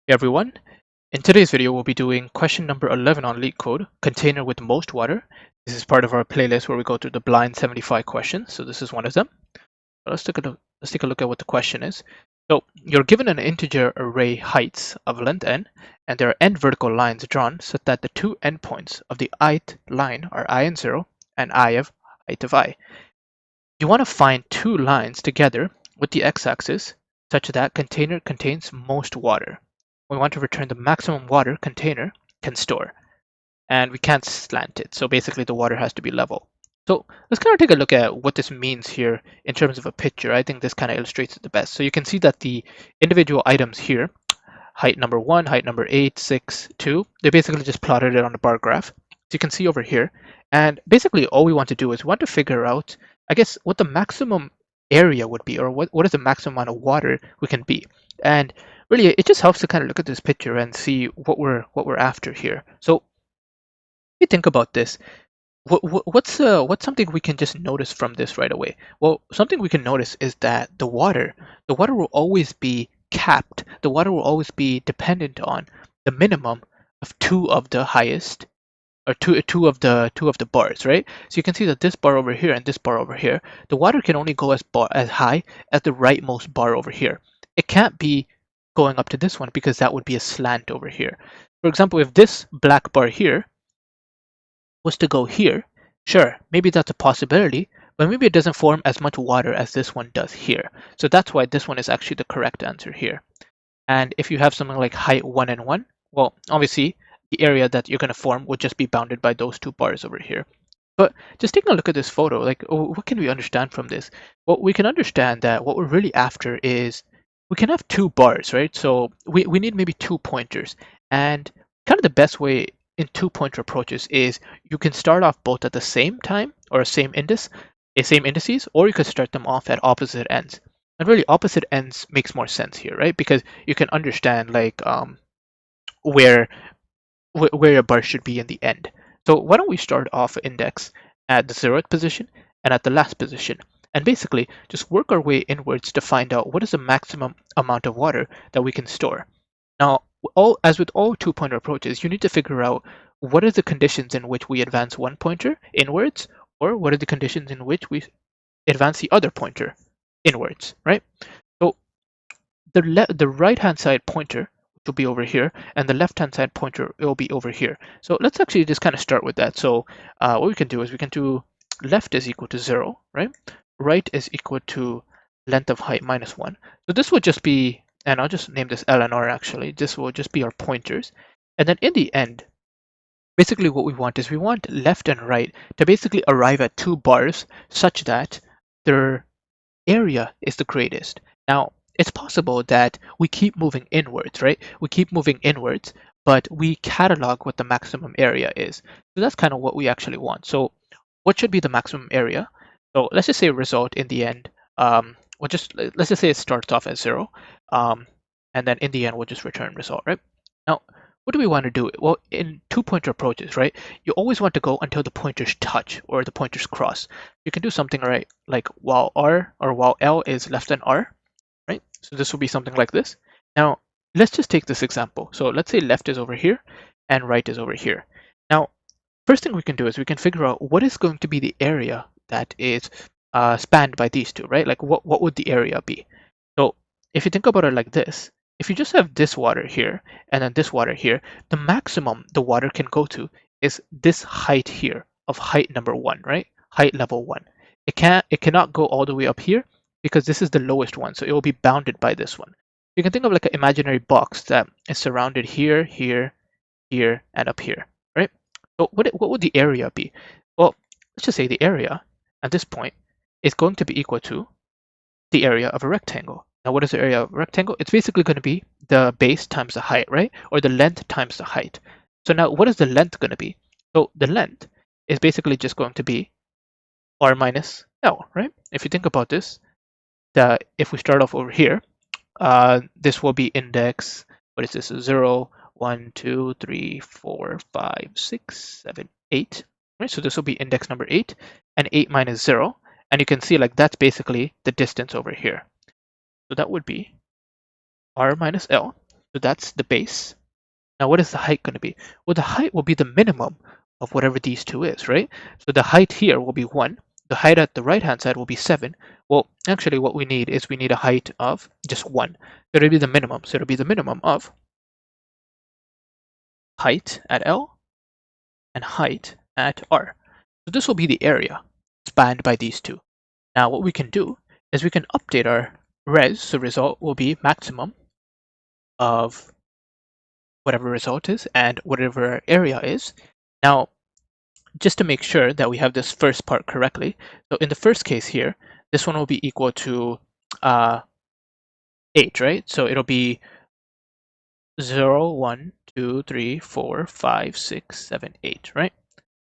Hey everyone, in today's video we'll be doing question number 11 on Leetcode, container with most water. This is part of our playlist where we go through the blind 75 questions, so this is one of them. Let's take a look at what the question is. So you're given an integer array heights of length n, and there are n vertical lines drawn so that the two endpoints of the ith line are I and 0 and I of height of I. You want to find two lines together with the x-axis such that container contains most water. We want to return the maximum water container can store, and we can't slant it. So basically the water has to be level. So let's kind of take a look at what this means here in terms of a picture. I think this kind of illustrates it the best. So you can see that the individual items here, height number 1, height number 8, 6, 2, they basically just plotted it on the bar graph. So you can see over here. And basically all we want to do is we want to figure out, I guess, what the maximum area would be, or what is the maximum amount of water we can be. And really it just helps to kind of look at this picture and see what we're after here. So if you think about this, what's something we can just notice from this right away? Well, something we can notice is that the water will always be capped. The water will always be dependent on the minimum of two of the highest, or two of the bars, right? So you can see that this bar over here and this bar over here, the water can only go as high as the rightmost bar over here. It can't be going up to this one because that would be a slant over here. For example, if this black bar here was to go here, sure, maybe that's a possibility, but maybe it doesn't form as much water as this one does here. So that's why this one is actually the correct answer here. And if you have something like height 1 and 1, well, obviously the area that you're going to form would just be bounded by those two bars over here. But just taking a look at this photo, like, what can we understand from this? Well, we can understand that what we're really after is we can have two bars, right? So we need maybe two pointers. And kind of the best way in two pointer approaches is you can start off both at the same time or same indices, or you could start them off at opposite ends. And really opposite ends makes more sense here, right? Because you can understand like where where your bar should be in the end. So why don't we start off index at the 0th position and at the last position, and basically just work our way inwards to find out what is the maximum amount of water that we can store. Now, as with all two-pointer approaches, you need to figure out what are the conditions in which we advance one pointer inwards, or what are the conditions in which we advance the other pointer inwards, right? So the right-hand side pointer will be over here, and the left-hand side pointer will be over here. So let's actually just kind of start with that. So what we can do is we can do left is equal to 0, right? Right is equal to length of height minus 1. So this will just be, and I'll just name this L and R actually, this will just be our pointers. And then in the end, basically what we want is we want left and right to basically arrive at two bars such that their area is the greatest. Now, it's possible that we keep moving inwards, right? We keep moving inwards, but we catalog what the maximum area is. So that's kind of what we actually want. So what should be the maximum area? So let's just say result in the end, let's just say it starts off as 0, and then in the end we'll just return result, right? Now, what do we want to do? Well, in two-pointer approaches, right, you always want to go until the pointers touch or the pointers cross. You can do something, right, like while R or while L is less than R, right? So this will be something like this. Now, let's just take this example. So let's say left is over here and right is over here. Now, first thing we can do is we can figure out what is going to be the area that is spanned by these two, right? Like what would the area be? So if you think about it like this, if you just have this water here and then this water here, the maximum the water can go to is this height here of height number 1, right? Height level 1. It cannot go all the way up here because this is the lowest one, so it will be bounded by this one. You can think of like an imaginary box that is surrounded here, here, here, and up here, right? So what would the area be? Well, let's just say the area at this point is going to be equal to the area of a rectangle. Now, what is the area of a rectangle? It's basically going to be the base times the height, right? Or the length times the height. So now what is the length going to be? So the length is basically just going to be R minus L, right? If you think about this, if we start off over here, this will be index, what is this? 0, 1, 2, 3, 4, 5, 6, 7, 8. Right? So this will be index number 8, and 8 minus 0. And you can see like that's basically the distance over here. So that would be R minus L. So that's the base. Now what is the height going to be? Well, the height will be the minimum of whatever these two is, right? So the height here will be 1. The height at the right-hand side will be 7. Well, actually what we need is we need a height of just 1. So it'll be the minimum. So it'll be the minimum of height at L and height at R. So this will be the area spanned by these two. Now what we can do is we can update our res. So result will be maximum of whatever result is and whatever our area is. Now, just to make sure that we have this first part correctly, so in the first case here, this one will be equal to 8, right? So it'll be 0, 1, 2, 3, 4, 5, 6, 7, 8, right?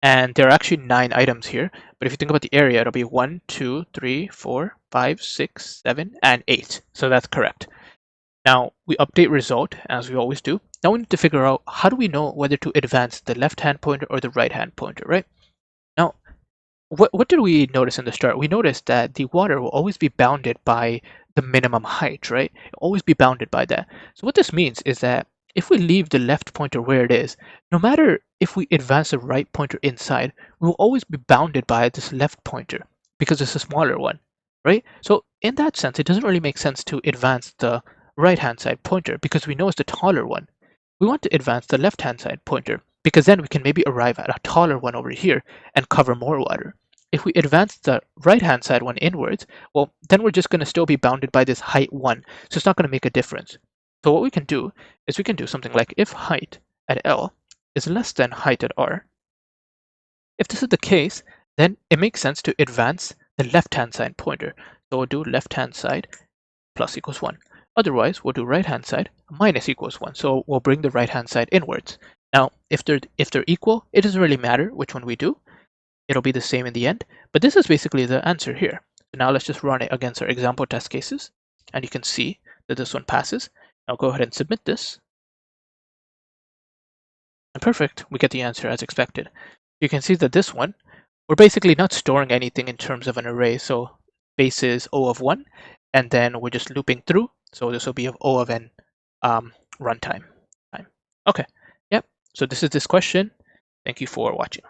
And there are actually 9 items here, but if you think about the area, it'll be 1, 2, 3, 4, 5, 6, 7, and 8. So that's correct. Now we update result as we always do. Now we need to figure out how do we know whether to advance the left hand pointer or the right hand pointer, right? Now, what did we notice in the start? We noticed that the water will always be bounded by the minimum height, right? It'll always be bounded by that. So what this means is that if we leave the left pointer where it is, no matter if we advance the right pointer inside, we will always be bounded by this left pointer because it's a smaller one, right? So in that sense, it doesn't really make sense to advance the right hand side pointer because we know it's the taller one. We want to advance the left hand side pointer because then we can maybe arrive at a taller one over here and cover more water. If we advance the right hand side one inwards, well, then we're just going to still be bounded by this height 1, so it's not going to make a difference. So what we can do is we can do something like if height at L is less than height at R, if this is the case, then it makes sense to advance the left hand side pointer. So we'll do left hand side plus equals 1. Otherwise, we'll do right hand side minus equals 1. So we'll bring the right hand side inwards. Now, if they're equal, it doesn't really matter which one we do. It'll be the same in the end, but this is basically the answer here. So now let's just run it against our example test cases, and you can see that this one passes. I'll go ahead and submit this. And perfect, we get the answer as expected. You can see that this one, we're basically not storing anything in terms of an array. So base is O of 1, and then we're just looping through. So this will be of O of n runtime. Okay, yep. So this is this question. Thank you for watching.